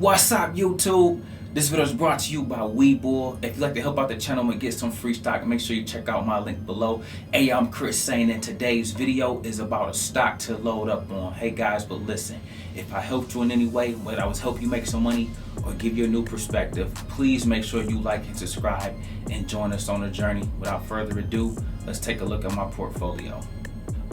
What's up, YouTube? This video is brought to you by Webull. If you'd like to help out the channel and get some free stock, make sure you check out my link below. Hey, I'm Chris saying, and today's video is about a stock to load up on. Hey guys, but listen, if I helped you in any way, whether I was helping you make some money or give you a new perspective, please make sure you like and subscribe and join us on the journey. Without further ado, let's take a look at my portfolio.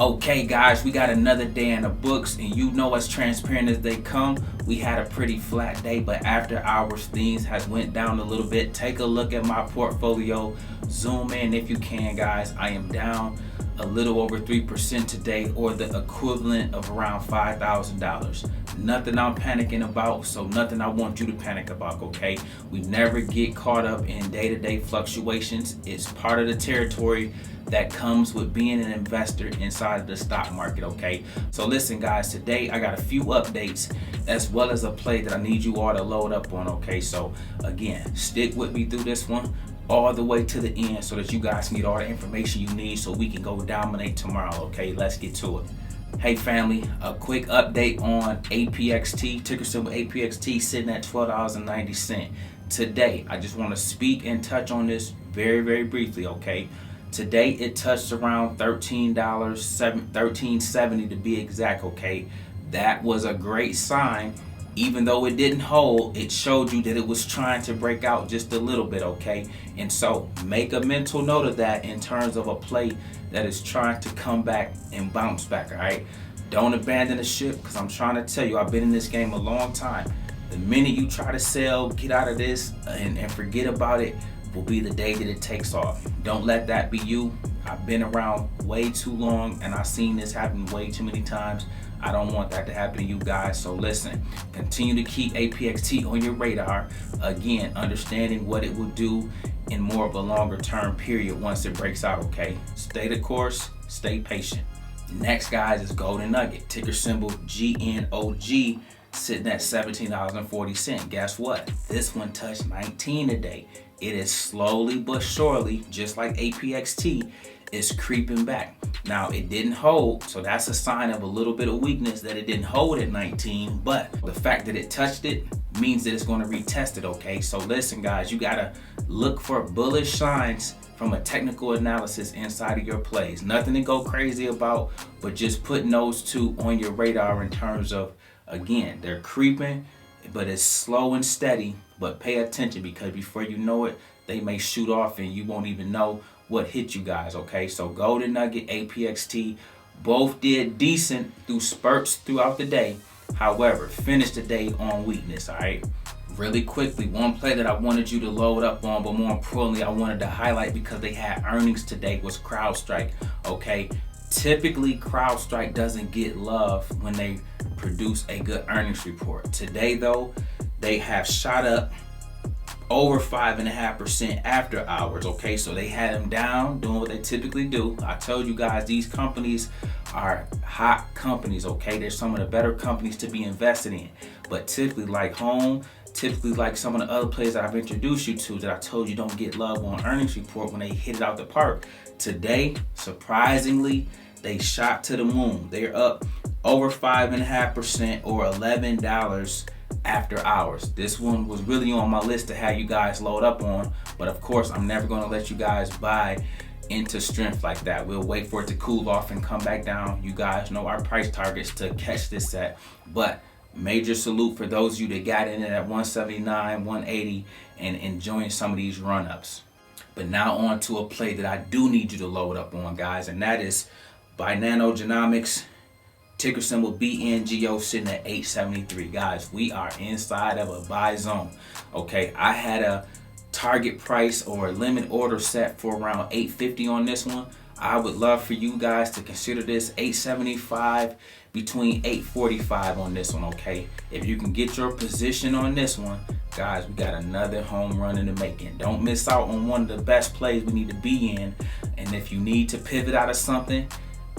Okay guys, we got another day in the books, and you know, as transparent as they come, we had a pretty flat day, but after hours things has went down a little bit. Take a look at my portfolio, zoom in if you can guys. I am down a little over 3% today, or the equivalent of around $5,000. Nothing I'm panicking about, so nothing I want you to panic about, okay? We never get caught up in day-to-day fluctuations. It's part of the territory that comes with being an investor inside of the stock market, okay? So listen guys, today I got a few updates as well as a play that I need you all to load up on, okay? So again, stick with me through this one all the way to the end so that you guys can get all the information you need so we can go dominate tomorrow, okay? Let's get to it. Hey family, a quick update on APXT, ticker symbol APXT, sitting at $12.90. Today, I just want to speak and touch on this very briefly, okay? Today it touched around $13.70 to be exact, okay? That was a great sign. Even though it didn't hold, it showed you that it was trying to break out just a little bit, okay? And so make a mental note of that in terms of a play that is trying to come back and bounce back, all right? Don't abandon the ship, because I'm trying to tell you, I've been in this game a long time. The minute you try to sell, get out of this and forget about it, will be the day that it takes off. Don't let that be you. I've been around way too long and I've seen this happen way too many times. I don't want that to happen to you guys. So listen, continue to keep APXT on your radar. Again, understanding what it will do in more of a longer term period once it breaks out, okay? Stay the course, stay patient. Next guys is Golden Nugget, ticker symbol GNOG, sitting at $17.40. Guess what? This one touched 19 today. It is slowly but surely, just like APXT, is creeping back. Now, it didn't hold, so that's a sign of a little bit of weakness that it didn't hold at 19, but the fact that it touched it means that it's going to retest it, okay? So listen guys, you gotta look for bullish signs from a technical analysis inside of your plays. Nothing to go crazy about, but just putting those two on your radar in terms of, again, they're creeping, but it's slow and steady. But pay attention, because before you know it, they may shoot off and you won't even know what hit you guys, okay? So Golden Nugget, APXT, both did decent through spurts throughout the day. However, finished the day on weakness, all right? Really quickly, one play that I wanted you to load up on, but more importantly, I wanted to highlight because they had earnings today, was CrowdStrike, okay? Typically, CrowdStrike doesn't get love when they produce a good earnings report. Today, though, they have shot up over 5.5% after hours, okay? So they had them down doing what they typically do. I told you guys, these companies are hot companies, okay? They're some of the better companies to be invested in. But typically, like Home, typically like some of the other plays that I've introduced you to that I told you don't get love on earnings report when they hit it out the park. Today, surprisingly, they shot to the moon. They're up over 5.5% or $11 after hours. This one was really on my list to have you guys load up on, but of course I'm never going to let you guys buy into strength like that. We'll wait for it to cool off and come back down. You guys know our price targets to catch this at, but major salute for those of you that got in it at 179, 180 and enjoying some of these run-ups. But now on to a play that I do need you to load up on, guys, and that is by Nanogenomics, ticker symbol BNGO, sitting at 873. Guys, we are inside of a buy zone, okay? I had a target price or a limit order set for around 850 on this one. I would love for you guys to consider this 875, between 845 on this one, okay? If you can get your position on this one, guys, we got another home run in the making. Don't miss out on one of the best plays we need to be in. And if you need to pivot out of something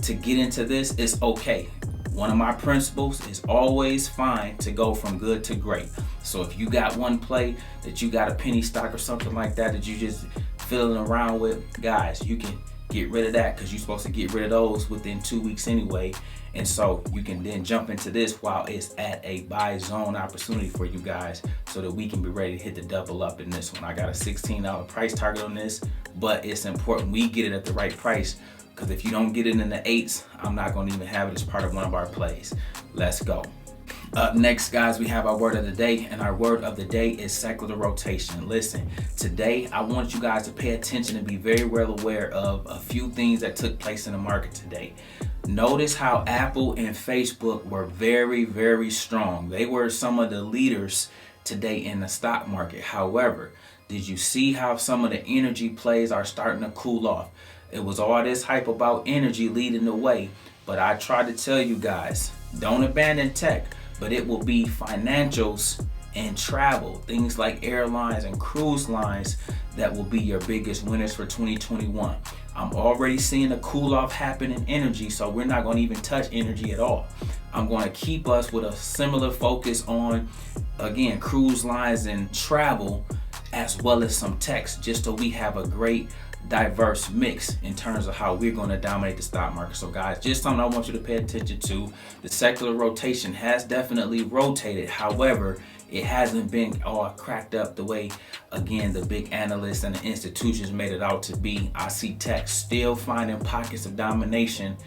to get into this, it's okay. One of my principles is always fine to go from good to great. So if you got one play that you got a penny stock or something like that that you just fiddling around with, guys, you can get rid of that, because you're supposed to get rid of those within 2 weeks anyway. And so you can then jump into this while it's at a buy zone opportunity for you guys, so that we can be ready to hit the double up in this one. I got a $16 price target on this, but it's important we get it at the right price, because if you don't get it in the 8s, I'm not going to even have it as part of one of our plays. Let's go. Up next, guys, we have our word of the day, and our word of the day is secular rotation. Listen, today I want you guys to pay attention and be very well aware of a few things that took place in the market today. Notice how Apple and Facebook were very, very strong. They were some of the leaders today in the stock market. However, did you see how some of the energy plays are starting to cool off? It was all this hype about energy leading the way, but I tried to tell you guys, don't abandon tech, but it will be financials and travel, things like airlines and cruise lines, that will be your biggest winners for 2021. I'm already seeing a cool off happen in energy, so we're not going to even touch energy at all. I'm going to keep us with a similar focus on, again, cruise lines and travel, as well as some techs, just so we have a great diverse mix in terms of how we're going to dominate the stock market. So guys, just something I want you to pay attention to. The secular rotation has definitely rotated. However, it hasn't been all cracked up the way, again, the big analysts and the institutions made it out to be. I see tech still finding pockets of domination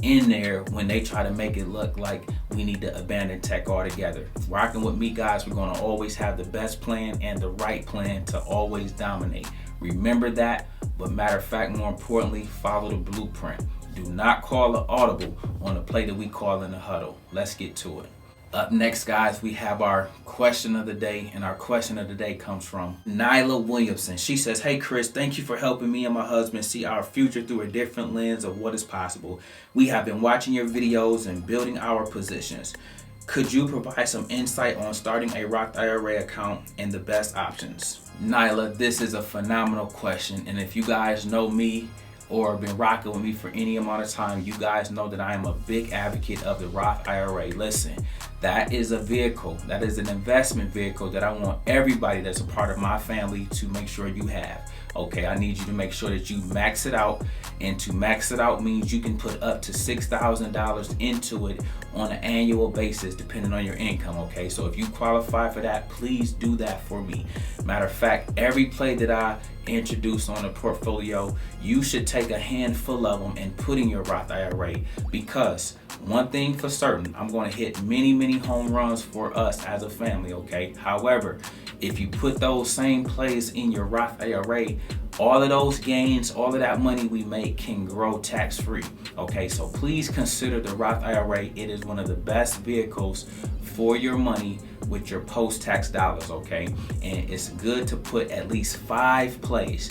in there when they try to make it look like we need to abandon tech altogether. Rocking with me, guys, we're going to always have the best plan and the right plan to always dominate. Remember that, but matter of fact, more importantly, follow the blueprint. Do not call an audible on the play that we call in the huddle. Let's get to it. Up next, guys, we have our question of the day, and our question of the day comes from Nyla Williamson. She says, "Hey Chris, thank you for helping me and my husband see our future through a different lens of what is possible. We have been watching your videos and building our positions. Could you provide some insight on starting a Roth IRA account and the best options?" Nyla, this is a phenomenal question, and if you guys know me or been rocking with me for any amount of time, you guys know that I am a big advocate of the Roth IRA. Listen, that is a vehicle, that is an investment vehicle that I want everybody that's a part of my family to make sure you have. Okay, I need you to make sure that you max it out, and to max it out means you can put up to $6,000 into it on an annual basis depending on your income. Okay, so if you qualify for that, please do that for me. Matter of fact, every play that I introduce on the portfolio, you should take a handful of them and put in your Roth IRA, because one thing for certain, I'm going to hit many home runs for us as a family. Okay, however, if you put those same plays in your Roth IRA, all of those gains, all of that money we make can grow tax-free. Okay, so please consider the Roth IRA. It is one of the best vehicles for your money with your post-tax dollars. Okay, and it's good to put at least 5 plays.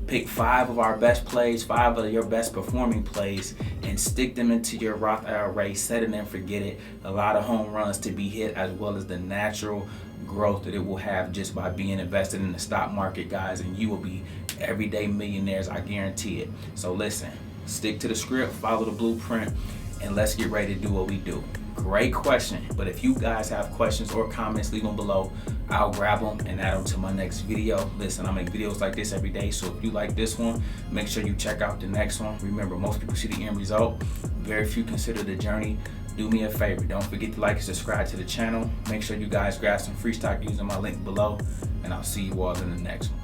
Pick 5 of our best plays, 5 of your best performing plays, and stick them into your Roth IRA. Set it and forget it. A lot of home runs to be hit, as well as the natural growth that it will have just by being invested in the stock market, guys, and you will be everyday millionaires, I guarantee it. So listen, stick to the script, follow the blueprint, and let's get ready to do what we do. Great question, but if you guys have questions or comments, leave them below. I'll grab them and add them to my next video. Listen, I make videos like this every day, so if you like this one, make sure you check out the next one. Remember, most people see the end result, very few consider the journey. Do me a favor, don't forget to like and subscribe to the channel. Make sure you guys grab some free stock using my link below, and I'll see you all in the next one.